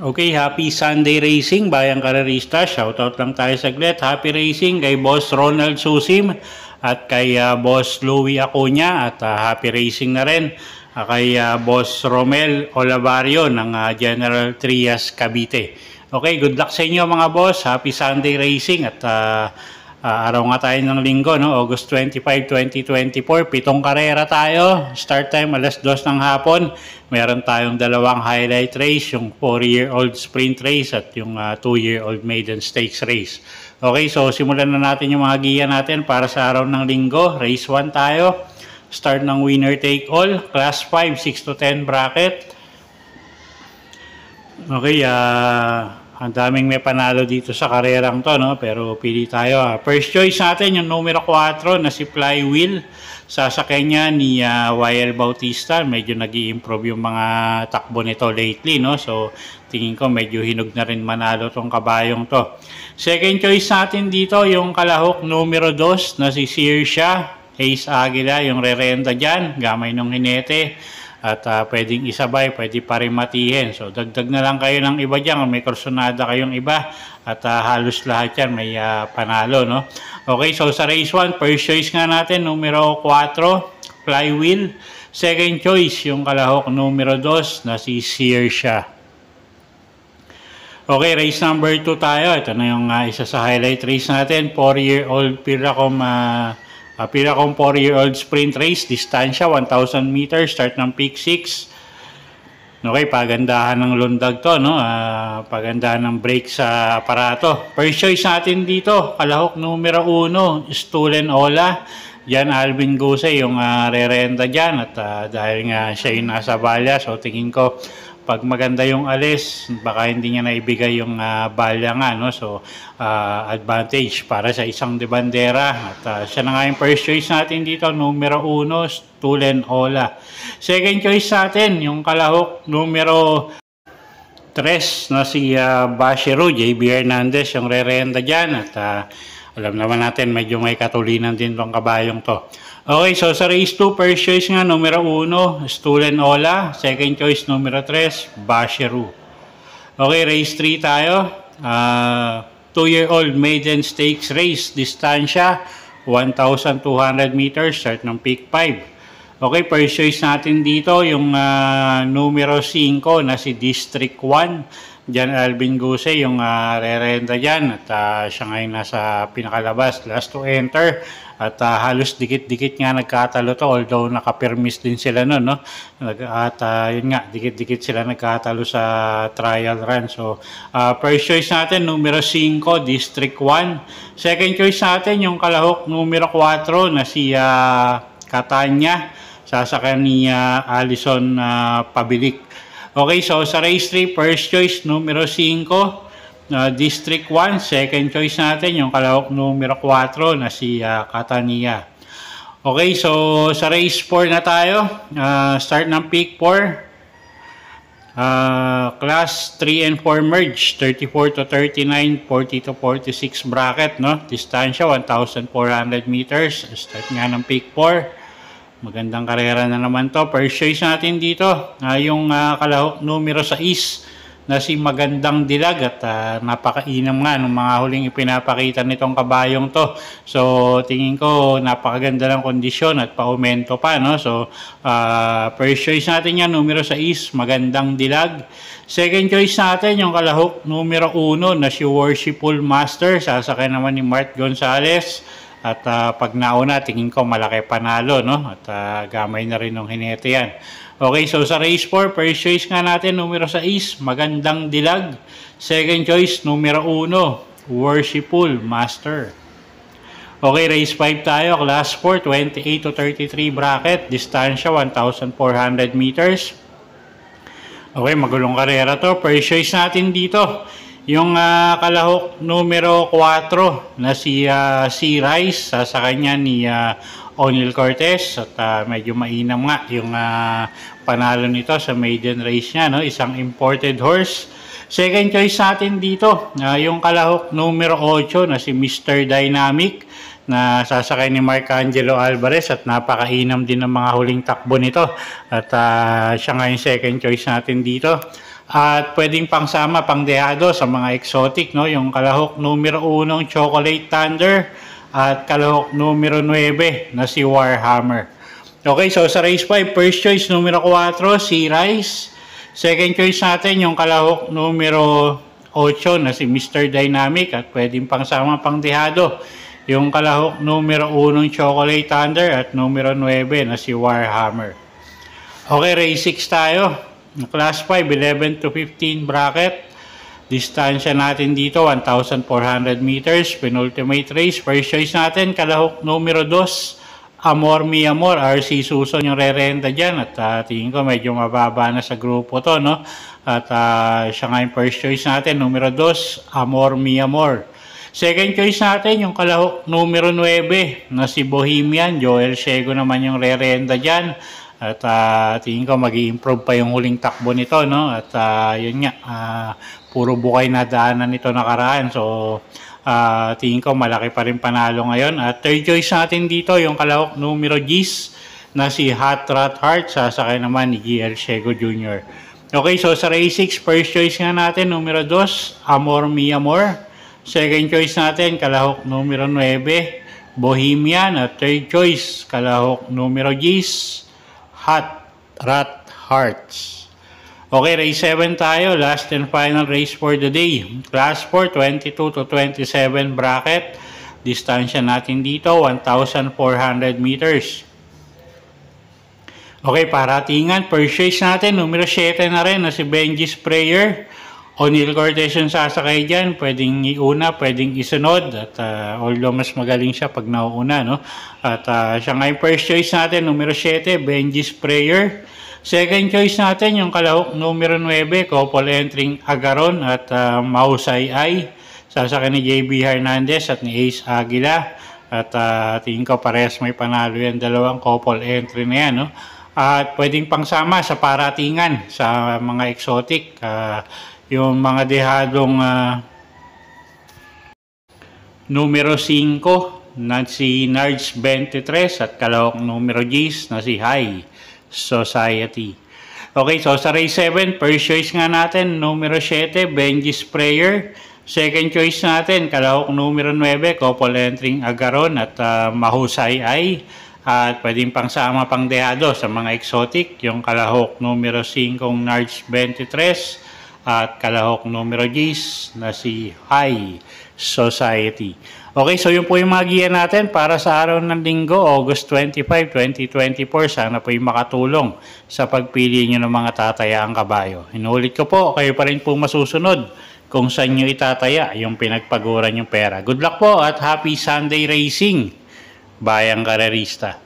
Okay, happy Sunday racing, bayang karerista. Shoutout lang tayo saglit. Happy racing kay Boss Ronald Susim at kay Boss Louie Acuña at happy racing na rin kay Boss Romel Olavario ng General Trias Cavite. Okay, good luck sa inyo mga boss. Happy Sunday racing at araw nga tayo ng linggo, no? August 25, 2024. 7 karera tayo. Start time alas 2 ng hapon. Meron tayong dalawang highlight race, yung 4-year-old sprint race at yung 2-year-old maiden stakes race. Okay, so simulan na natin yung mga giya natin para sa araw ng linggo. Race 1 tayo. Start ng winner take all. Class 5, 6 to 10 bracket. Okay, ang daming may panalo dito sa karerang to, no? Pero pili tayo. First choice natin yung numero 4 na si Flywheel. Sasakyan niya ni YL Bautista. Medyo nag-i-improve yung mga takbo nito lately, no? So tingin ko medyo hinog na rin manalo tong kabayong to. Second choice natin dito yung kalahok numero 2 na si Sirsha. Ace Aguila yung rerenta dyan. Gamay ng hinete. At pwedeng isabay, pwede pa rin matihin. So, dagdag na lang kayo ng iba dyan. May kursonada kayong iba. At halos lahat yan may panalo, no? Okay, so sa race 1, first choice nga natin, numero 4, Flywheel. Second choice, yung kalahok numero 2 na si Sirsha. Okay, race number 2 tayo. Ito na yung isa sa highlight race natin. 4-year-old Piracom 4-year-old sprint race, distansya 1,000 meters, start ng peak 6. Okay, pagandahan ng lundag to, no? Pagandahan ng brake sa aparato. First choice natin dito, kalahok numero 1, Stolen Ola. Diyan Alvin Guse yung rerenta dyan at dahil nga siya yung nasa balya, so tingin ko pag maganda yung alis, baka hindi niya naibigay yung balya nga, no? So, advantage para sa isang de bandera. At siya na nga yung first choice natin dito, numero 1, Stolen Ola. Second choice natin, yung kalahok numero 3 na si Bashiru, JB Hernandez, yung re-renta dyan. At alam naman natin, medyo may katulinan din tong kabayong to. Okay, so sa race 2, first choice nga, numero 1, Stolen Ola. Second choice, numero 3, Bashiru. Okay, race 3 tayo. 2-year-old maiden stakes race, distansya, 1,200 meters, start ng peak 5. Okay, first choice natin dito, yung numero 5 na si District 1. Diyan Alvin Guse, yung re-renta dyan. At siya ngayon nasa pinakalabas, last to enter. At halos dikit-dikit nga nagkatalo to, although naka-permis din sila nun, no? At yun nga, dikit-dikit sila nagkatalo sa trial run. So, first choice natin, numero 5, District 1. Second choice natin, yung kalahok numero 4 na si Catania. Sasakyan ni Alison Pabilik. Okay, so sa race 3, first choice, numero 5, District 1. Second choice natin, yung kalahok numero 4 na si Catania. Okay, so sa race 4 na tayo. Start ng peak 4. Class 3 and 4 merge, 34 to 39, 40 to 46 bracket, no? Distansya, 1,400 meters. Start nga ng peak 4. Magandang karera na naman to. First choice natin dito, yung kalahok numero 6 na si Magandang Dilag at napakainam nga ng mga huling ipinapakita nitong kabayong to. So tingin ko napakaganda ng kondisyon at paumento pa, no? So first choice natin yan, numero 6, Magandang Dilag. Second choice natin yung kalahok numero 1 na si Worshipful Master. Sasakay naman ni Mart Gonzalez. At pag nauna, tingin ko malaki panalo, no? At gamay na rin ng hinete yan. Okay, so sa race 4, first choice nga natin, numero 6, Magandang Dilag. Second choice, numero 1, Worshipful Master. Okay, race 5 tayo, class 4, 28 to 33 bracket, distansya 1,400 meters. Okay, magulong karera to. First choice natin dito, yung kalahok numero 4 na si C-Rice, sa kanya ni O'Neal Cortez. At medyo mainam nga yung panalo nito sa maiden race niya, no? Isang imported horse. Second choice natin dito, yung kalahok numero 8 na si Mr. Dynamic na sasakay ni Marcangelo Alvarez at napakainam din ng mga huling takbo nito. At siya nga yung second choice natin dito. At pwedeng pangsama, pangdehado sa mga exotic, no? Yung kalahok numero 1 Chocolate Thunder at kalahok numero 9 na si Warhammer. Okay, so sa race 5, first choice numero 4 si Rice. Second choice natin yung kalahok numero 8 na si Mr. Dynamic at pwedeng pangsama, pangdehado yung kalahok numero 1 Chocolate Thunder at numero 9 na si Warhammer. Okay, race 6 tayo. Class 5, 11 to 15 bracket. Distansya natin dito, 1,400 meters. Penultimate race. First choice natin, kalahok numero 2, Amor Mi Amor. RC Suson yung re-renta dyan. At tingin ko medyo mababa na sa grupo to, no? At siya nga yung first choice natin, numero 2, Amor Mi Amor. Second choice natin, yung kalahok numero 9 na si Bohemian. Joel Ciego naman yung re-renta dyan. At tingin ko mag-i-improve pa yung huling takbo nito, no? At yun nga, puro bukay na daanan nito nakaraan. So, tingin ko malaki pa rin panalo ngayon. At third choice natin dito, yung kalahok numero 10 na si Hot Rat Heart. Sasakay naman ni GL Ciego Jr. Okay, so sa race 6, first choice nga natin, numero 2, Amor Mi Amor. Second choice natin, kalahok numero 9, Bohemian. At third choice, kalahok numero 10, Hot Rat Hearts. Okay, race 7 tayo. Last and final race for the day. Class 4, 22 to 27 bracket. Distansya natin dito, 1,400 meters. Okay, paratingan. First race natin, numero 7 na rin na si Benji's Prayer. O'Neal Cortez yung sasakay dyan. Pwedeng iuna, pwedeng isunod. At although mas magaling siya pag nauuna, no? At siya nga yung first choice natin, numero 7, Benji's Prayer. Second choice natin, yung kalahok numero 9, couple entering Agaron at Mausay Ay. Sasakay ni JB Hernandez at ni Ace Aguila. At tingin ko parehas may panalo yan, dalawang couple entry na yan, no? At pwedeng pangsama sa paratingan sa mga exotic. Yung mga dehadong numero 5 na si Nards 23 at kalahok numero 10 na si High Society. Okay, so sa race 7, first choice nga natin, numero 7, Benji's Prayer. Second choice natin, kalahok numero 9, couple entering Agaron at Mahusay Ay. At pwedeng pangsama, pangdehado sa mga exotic, yung kalahok numero 5, Nards 23 at kalahok numero 10 na si High Society. Okay, so yun po yung mga giya natin para sa araw ng linggo, August 25, 2024. Sana po yung makatulong sa pagpili nyo ng mga tatayaang kabayo. Inulit ko po, kayo pa rin po masusunod kung saan nyo itataya yung pinagpaguran yung pera. Good luck po at happy Sunday racing, bayang karerista.